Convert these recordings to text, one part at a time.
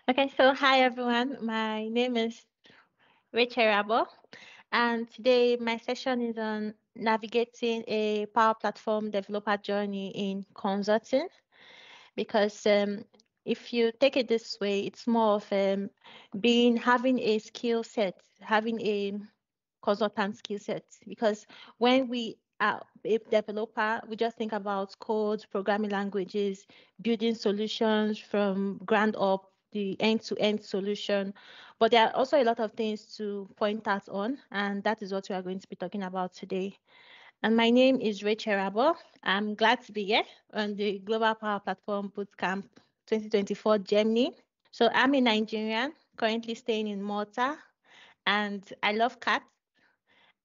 Okay, so hi everyone. My name is Irabor, and today my session is on navigating a Power Platform developer journey in consulting. Because if you take it this way, it's more of being having a skill set, having a consultant skill set. Because when we are a developer, we just think about codes, programming languages, building solutions from ground up, the end-to-end solution. But there are also a lot of things to point out on, and that is what we are going to be talking about today. And my name is Rachel Irabor. I'm glad to be here on the Global Power Platform Bootcamp 2024 Germany. So I'm a Nigerian, currently staying in Malta, and I love cats.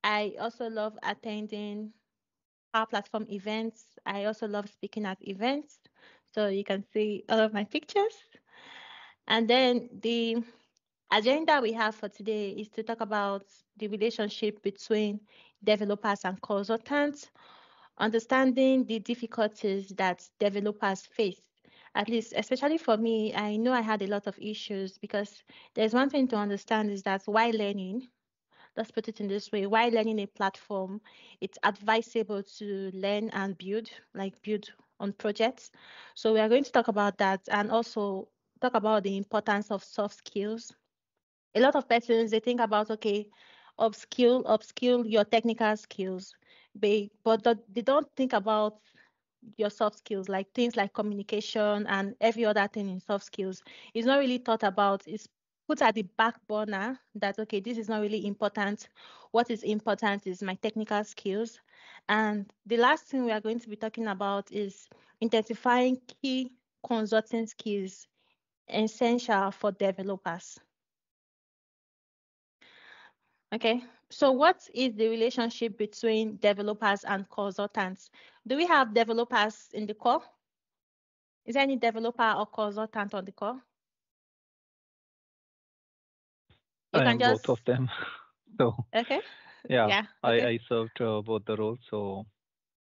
I also love attending Power Platform events. I also love speaking at events. So you can see all of my pictures. And then the agenda we have for today is to talk about the relationship between developers and consultants, understanding the difficulties that developers face. At least, especially for me, I know I had a lot of issues because there's one thing to understand is that while learning, let's put it in this way, while learning a platform, it's advisable to learn and build, like build on projects. So we are going to talk about that and also talk about the importance of soft skills. A lot of persons, they think about, okay, upskill your technical skills, they don't think about your soft skills, like things like communication and every other thing in soft skills. It's not really thought about. It's put at the back burner that, okay, this is not really important. What is important is my technical skills. And the last thing we are going to be talking about is identifying key consulting skills essential for developers. Okay, so what is the relationship between developers and consultants? Do we have developers in the call? Is there any developer or consultant on the call? You I can am both of just, them. So okay, yeah, yeah, I, okay. I served both the roles, so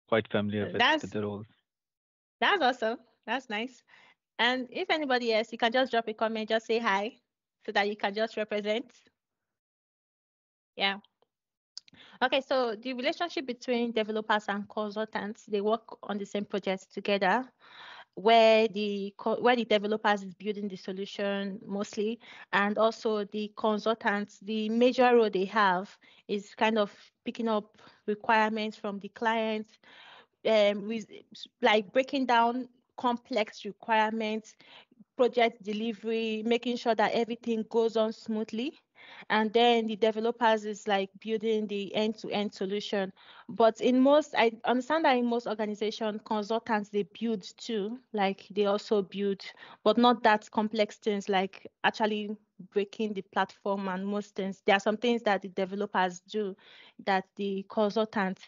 quite familiar with That's the roles. that's awesome. That's nice. And if anybody else, you can just drop a comment, just say hi, so that you can just represent. Yeah. Okay, so the relationship between developers and consultants, they work on the same projects together, where the developers is building the solution mostly, and also the consultants, the major role they have is kind of picking up requirements from the client, with like breaking down complex requirements, project delivery, making sure that everything goes on smoothly. And then the developers is like building the end-to-end solution. But I understand that in most organizations, consultants, they build too, like they also build, but not that complex things like actually breaking the platform and most things. There are some things that the developers do that the consultants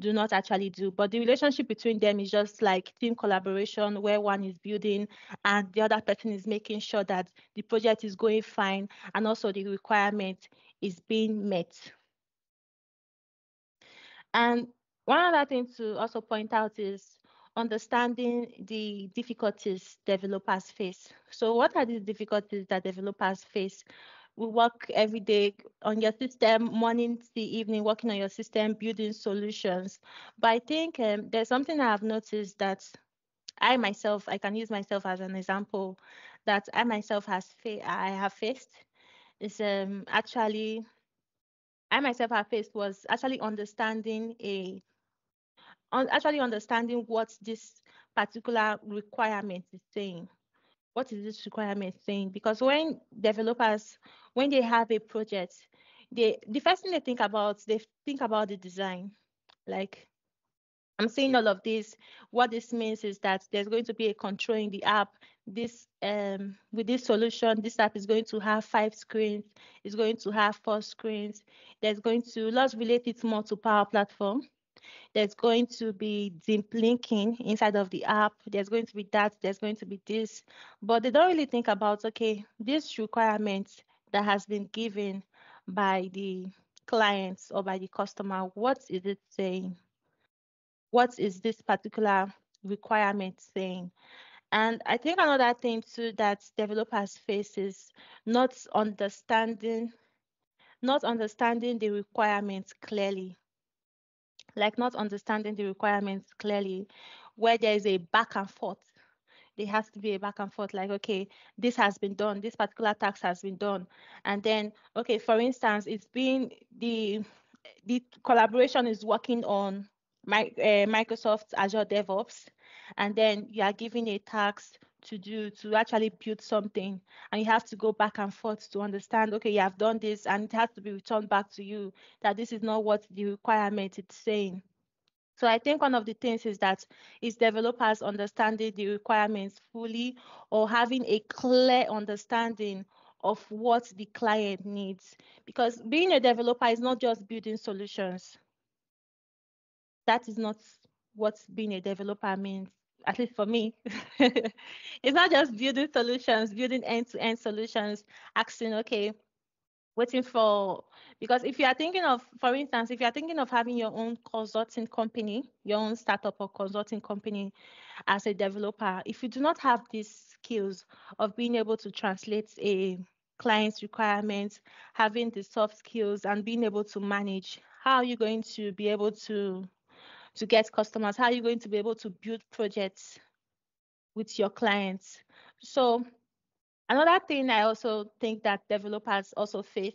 do not actually do. But the relationship between them is just like team collaboration where one is building and the other person is making sure that the project is going fine and also the requirement is being met. And one other thing to also point out is understanding the difficulties developers face. So what are these difficulties that developers face? We work every day on your system, morning to evening, working on your system, building solutions. But I think there's something I have noticed that I can use myself as an example that I have faced is actually I myself have faced was actually actually understanding what this particular requirement is saying. What is this requirement saying? Because when they have a project, the first thing they think about the design. Like I'm saying all of this. What this means is that there's going to be a control in the app. This with this solution, this app is going to have 5 screens. It's going to have 4 screens. Let's relate it more to Power Platform. There's going to be deep linking inside of the app. There's going to be that. There's going to be this. But they don't really think about, okay, this requirement that has been given by the clients or by the customer, what is it saying? What is this particular requirement saying? And I think another thing too that developers face is not understanding, not understanding the requirements clearly. Like not understanding the requirements clearly, where there is a back and forth. There has to be a back and forth, like, okay, this has been done, this particular task has been done. And then, okay, for instance, it's been the collaboration is working on Microsoft Azure DevOps, and then you are given a task to do to actually build something, and you have to go back and forth to understand, okay, you have done this, and it has to be returned back to you that this is not what the requirement is saying. So I think one of the things is that is developers understanding the requirements fully, or having a clear understanding of what the client needs. Because being a developer is not just building solutions. That is not what being a developer means, at least for me. It's not just building solutions, building end-to-end solutions, asking, okay, waiting for, because if you are thinking of, for instance, if you are thinking of having your own consulting company, your own startup or consulting company as a developer, if you do not have these skills of being able to translate a client's requirements, having the soft skills and being able to manage, how are you going to be able to get customers? How are you going to be able to build projects with your clients? So another thing I also think that developers also face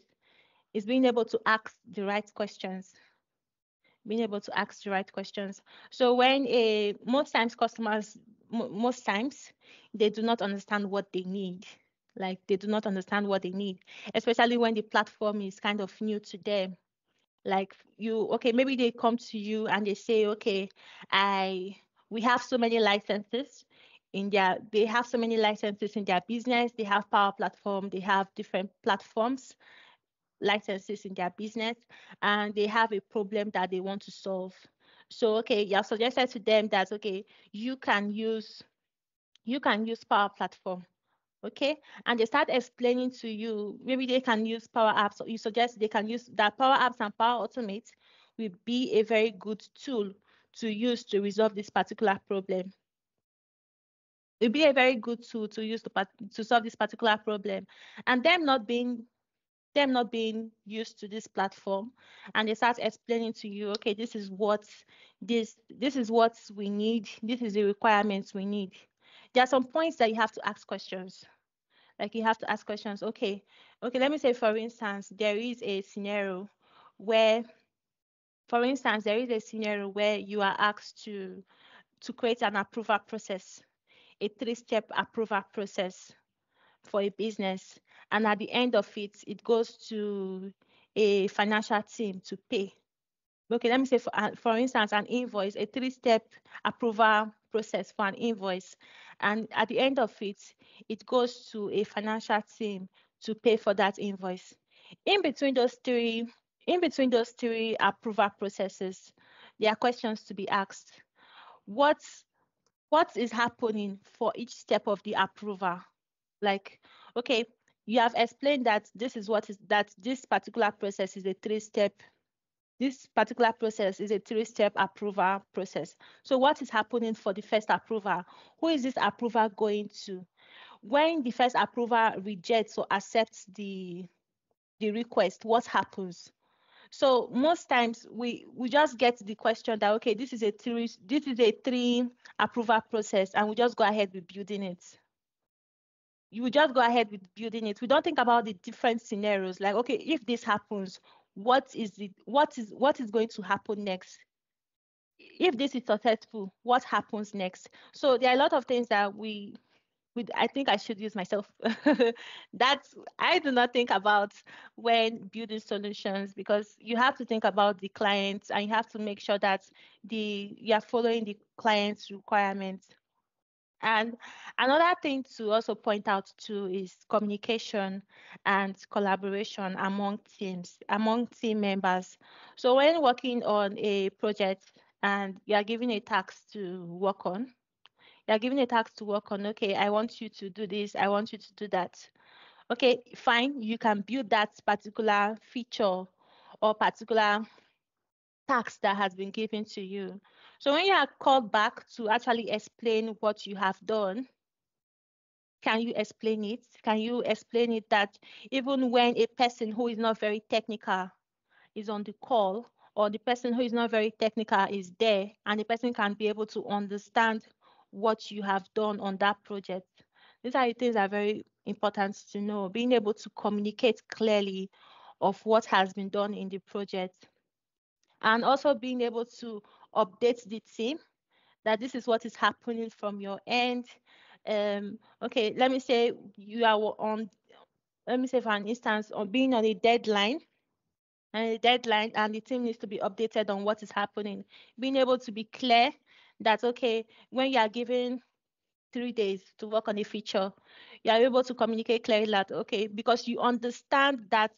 is being able to ask the right questions. Being able to ask the right questions. So when most times customers, most times they do not understand what they need. Like they do not understand what they need, especially when the platform is kind of new to them. Like you, okay, maybe they come to you and they say, okay, I we have so many licenses in their they have so many licenses in their business. They have Power Platform, they have different platforms licenses in their business, and they have a problem that they want to solve. So okay, you have suggested to them that, okay, you can use you can use Power Platform. Okay, and they start explaining to you, maybe they can use Power Apps, or you suggest they can use that Power Apps and Power Automate will be a very good tool to use to resolve this particular problem. It'll be a very good tool to use to solve this particular problem. And them not being used to this platform, and they start explaining to you, okay, this is what we need, this is the requirements we need. There are some points that you have to ask questions. Like you have to ask questions. Okay, let me say, for instance, there is a scenario where you are asked to create an approval process, a three-step approval process for a business, and at the end of it, it goes to a financial team to pay. Okay, let me say, for instance, an invoice, a three-step approval process for an invoice, and at the end of it, it goes to a financial team to pay for that invoice. In between those three, in between those three approval processes, there are questions to be asked. What what is happening for each step of the approval? Like, okay, you have explained that this particular process is a three-step. This particular process is a three-step approval process. So what is happening for the first approval? Who is this approval going to? When the first approval rejects or accepts the request, what happens? So most times we just get the question that, okay, this is a three approval process, and we just go ahead with building it. You will just go ahead with building it. We don't think about the different scenarios. Like, okay, if this happens, what is going to happen next? If this is successful, what happens next? So there are a lot of things that I think I should use myself. That's I do not think about when building solutions, because you have to think about the clients, and you have to make sure that you are following the client's requirements. And another thing to also point out too is communication and collaboration among teams, among team members. So when working on a project and you are given a task to work on, okay, I want you to do this, I want you to do that. Okay, fine, you can build that particular feature or particular task that has been given to you. So when you are called back to actually explain what you have done, Can you explain it? Can you explain it that even when a person who is not very technical is on the call, or the person who is not very technical is there, and the person can be able to understand what you have done on that project? These are the things that are very important to know. Being able to communicate clearly of what has been done in the project, and also being able to update the team that this is what is happening from your end. Okay, let me say you are on, let me say for an instance, on being on a deadline, and the team needs to be updated on what is happening. Being able to be clear that, okay, when you are given 3 days to work on a feature, you are able to communicate clearly that, okay, because you understand that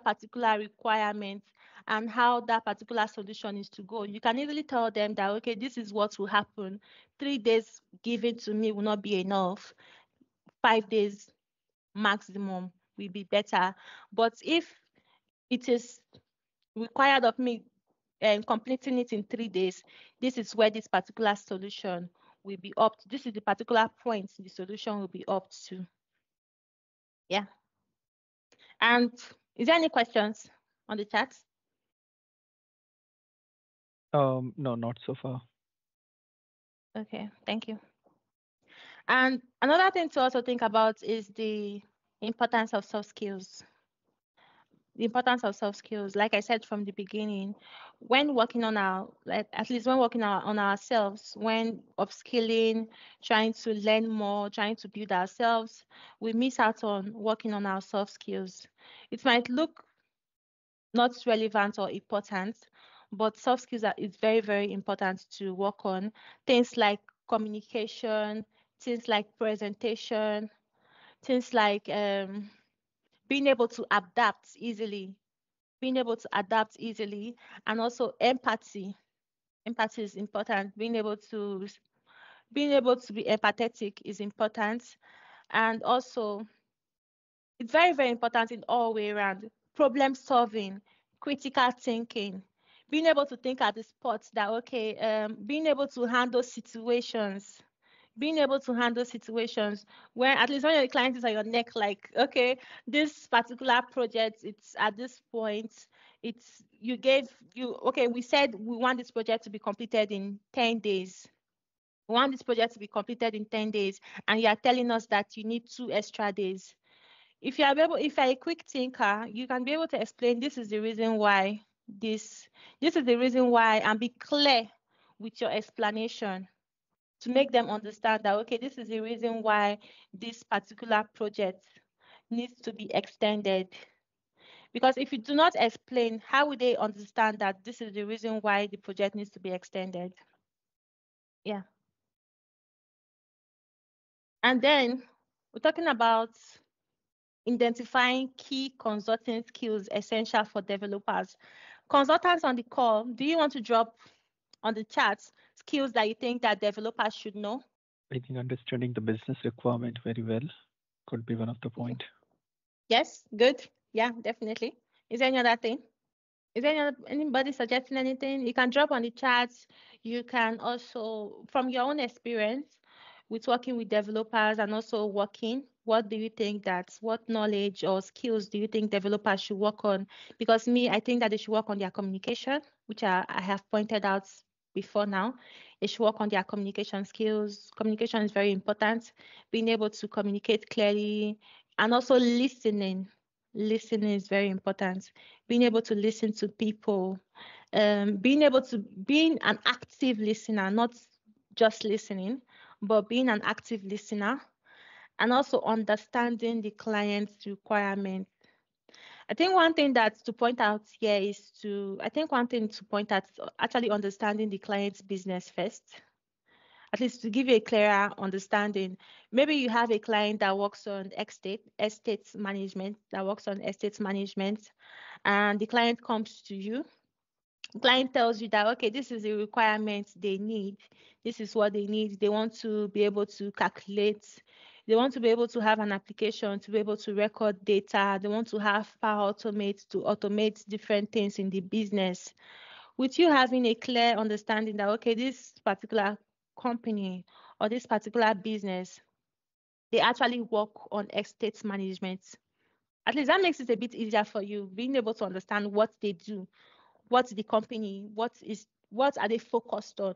particular requirement and how that particular solution is to go. You can easily tell them that, okay, this is what will happen. 3 days given to me will not be enough. 5 days maximum will be better. But if it is required of me and completing it in 3 days, this is where this particular solution will be up to. This is the particular point the solution will be up to. Yeah. And is there any questions on the chat? No, not so far. Okay, thank you. And another thing to also think about is the importance of soft skills. The importance of soft skills, like I said from the beginning, when working on at least when working on ourselves, when upskilling, trying to learn more, trying to build ourselves, we miss out on working on our soft skills. It might look not relevant or important, but soft skills is very, very important to work on. Things like communication, things like presentation, things like being able to adapt easily, and also empathy. Empathy is important. Being able to be empathetic is important, and also it's very, very important in all way around. Problem solving, critical thinking, being able to think at the spot that, okay, being able to handle situations, where at least when your client is on your neck, like, okay, this particular project, it's at this point, okay, we said we want this project to be completed in 10 days. We want this project to be completed in 10 days, and you are telling us that you need 2 extra days. If you are able, if you're a quick thinker, you can be able to explain this is the reason why this is the reason why, and be clear with your explanation to make them understand that, okay, this is the reason why this particular project needs to be extended. Because if you do not explain, how will they understand that this is the reason why the project needs to be extended? Yeah. And then we're talking about identifying key consulting skills essential for developers. Consultants on the call, do you want to drop on the chat skills that you think that developers should know? I think understanding the business requirement very well could be one of the point. Yes, good. Yeah, definitely. Is there any other thing? Is there anybody suggesting anything? You can drop on the chat. You can also, from your own experience with working with developers and also working, what do you think what knowledge or skills do you think developers should work on? Because I think that they should work on their communication, which I have pointed out before now. They should work on their communication skills. Communication is very important. Being able to communicate clearly, and also listening. Listening is very important. Being able to listen to people, being an active listener, not just listening, but being an active listener, and also understanding the client's requirements. I think one thing to point out here is actually understanding the client's business first, at least to give you a clearer understanding. Maybe you have a client that works on estate management, and the client comes to you. The client tells you that, okay, this is the requirement they need. This is what they need. They want to be able to calculate. They want to be able to have an application to be able to record data. They want to have Power Automate to automate different things in the business. With you having a clear understanding that, okay, this particular company or this particular business they actually work on estate management. At least that makes it a bit easier for you, being able to understand what they do, what's the company, what are they focused on.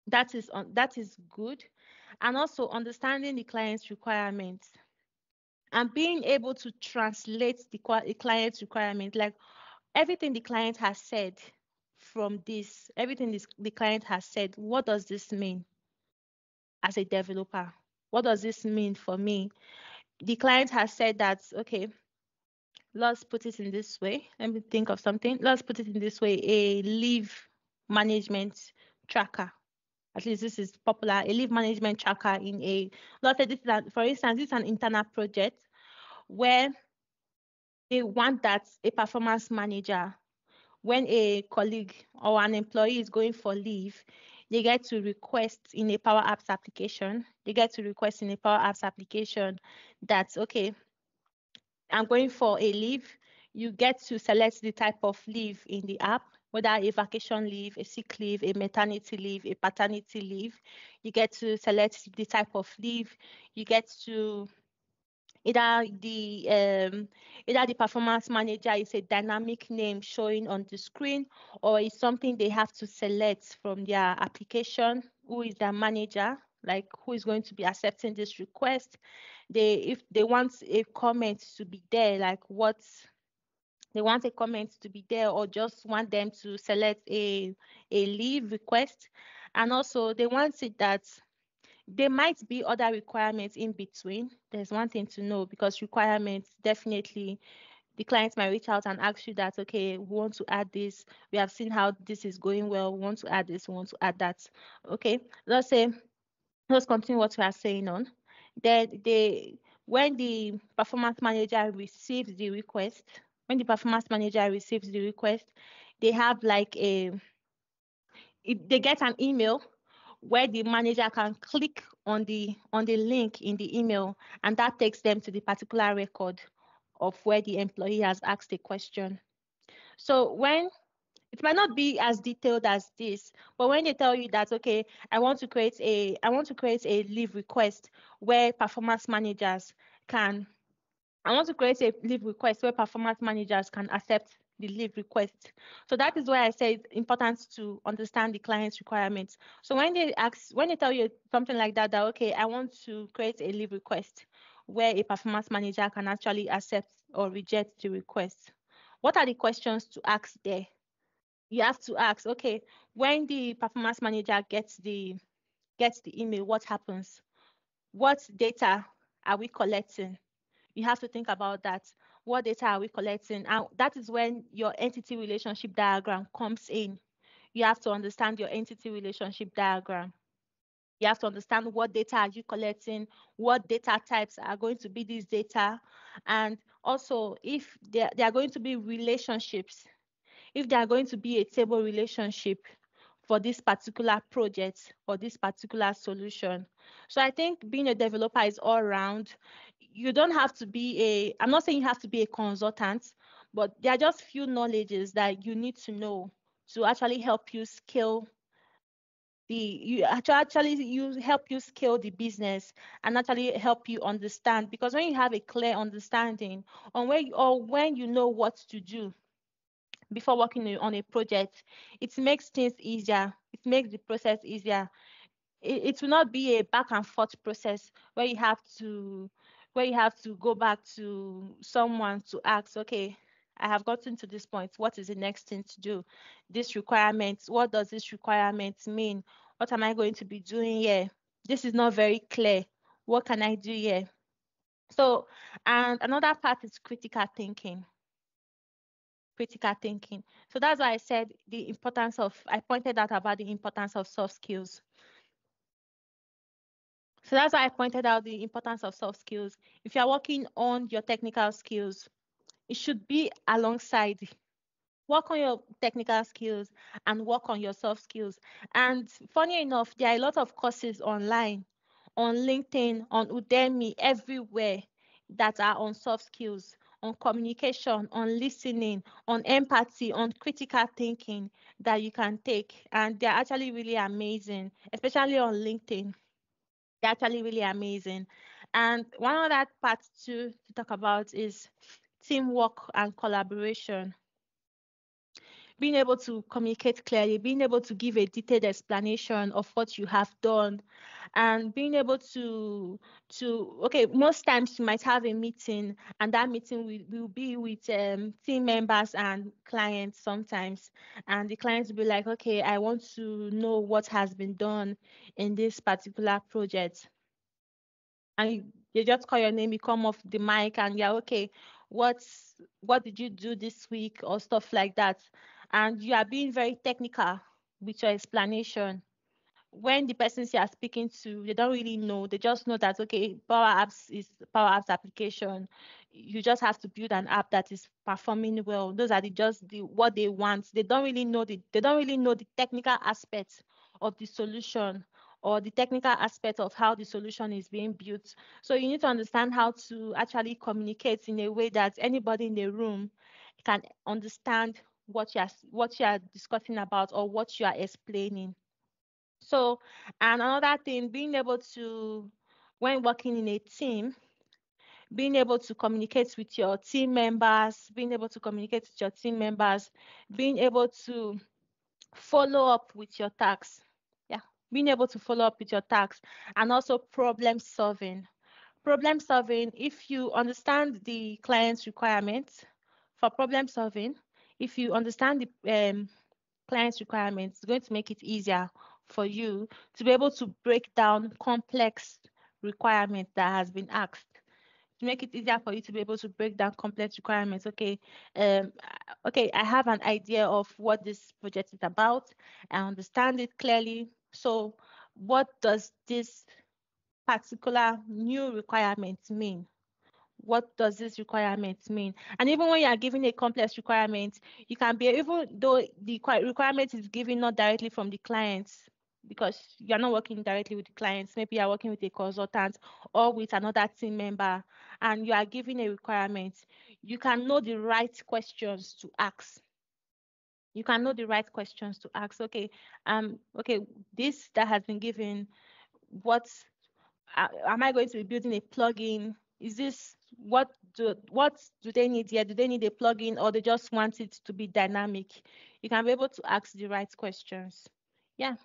That is good. And also understanding the client's requirements and being able to translate the client's requirement, like everything the client has said from this, the client has said, what does this mean as a developer? What does this mean for me? The client has said that, okay, let's put it in this way. Let me think of something. Let's put it in this way, a leave management tracker. At least this is popular, a leave management tracker in a, let's say this is, for instance, this is an internal project where they want that a performance manager, when a colleague or an employee is going for leave, they get to request in a Power Apps application. They get to request in a Power Apps application that, okay, I'm going for a leave. You get to select the type of leave in the app, whether a vacation leave, a sick leave, a maternity leave, a paternity leave. You get to select the type of leave. You get to either the performance manager is a dynamic name showing on the screen, or is something they have to select from their application. Who is their manager? Like, who is going to be accepting this request? If they want a comment to be there, like what they want a comment to be there, or just want them to select a leave request. And also they want it that there might be other requirements in between. There's one thing to know, because requirements, definitely the clients might reach out and ask you that, okay, we want to add this. We have seen how this is going well. We want to add this. We want to add that. Okay, let's continue what we are saying on. Then when the performance manager receives the request, they have like they get an email where the manager can click on the link in the email, and that takes them to the particular record of where the employee has asked a question. So when it might not be as detailed as this, but when they tell you that, okay, I want to create a leave request where performance managers can accept the leave request. So that is why I say it's important to understand the client's requirements. So when they tell you something like that, okay, I want to create a leave request where a performance manager can actually accept or reject the request, what are the questions to ask there? You have to ask, okay, when the performance manager gets the email, what happens? What data are we collecting? You have to think about that. What data are we collecting? And that is when your entity relationship diagram comes in. You have to understand your entity relationship diagram. You have to understand what data are you collecting, what data types are going to be these data, and also if there are going to be relationships, if they are going to be a table relationship for this particular project or this particular solution. So I think being a developer is all around. You don't have to be I'm not saying you have to be a consultant, but there are just few knowledges that you need to know to actually help you scale help you scale the business and actually help you understand. Because when you have a clear understanding on when you know what to do before working on a project, it makes things easier. It makes the process easier. It will not be a back and forth process where you have to go back to someone to ask, okay, I have gotten to this point. What is the next thing to do? This requirement, what does this requirement mean? What am I going to be doing here? This is not very clear. What can I do here? So, and another part is critical thinking. So that's why I said I pointed out about the importance of soft skills. So that's why I pointed out the importance of soft skills. If you're working on your technical skills, it should be alongside. Work on your technical skills and work on your soft skills. And funny enough, there are a lot of courses online, on LinkedIn, on Udemy, everywhere that are on soft skills, on communication, on listening, on empathy, on critical thinking that you can take. And they're actually really amazing, especially on LinkedIn. They're actually really amazing. And one other part to talk about is teamwork and collaboration. Being able to communicate clearly, being able to give a detailed explanation of what you have done, and being able to okay, most times you might have a meeting, and that meeting will be with team members and clients sometimes, and the clients will be like, okay, I want to know what has been done in this particular project, and you just call your name, you come off the mic, and you're okay. What did you do this week or stuff like that? And you are being very technical with your explanation. When the persons you are speaking to, they don't really know. They just know that okay, Power Apps is Power Apps application. You just have to build an app that is performing well. Those are just the what they want. They don't really know the technical aspects of the solution or the technical aspect of how the solution is being built. So you need to understand how to actually communicate in a way that anybody in the room can understand what you are discussing about or what you are explaining. So, and another thing, being able to, when working in a team, being able to communicate with your team members, being able to communicate with your team members, being able to follow up with your tasks. Yeah, being able to follow up with your tasks, and also problem solving. Problem solving, if you understand the client's requirements for problem solving, if you understand the client's requirements, it's going to make it easier for you to be able to break down complex requirements that has been asked. To make it easier for you to be able to break down complex requirements. Okay, I have an idea of what this project is about. I understand it clearly. So what does this particular new requirement mean? What does this requirement mean? And even when you are giving a complex requirement, you can be, even though the requirement is given not directly from the clients, because you're not working directly with the clients, maybe you're working with a consultant or with another team member, and you are giving a requirement, you can know the right questions to ask. You can know the right questions to ask. Okay, this that has been given, what am I going to be building a plugin? Is this what do they need here? Do they need a plugin, or they just want it to be dynamic? You can be able to ask the right questions. Yeah.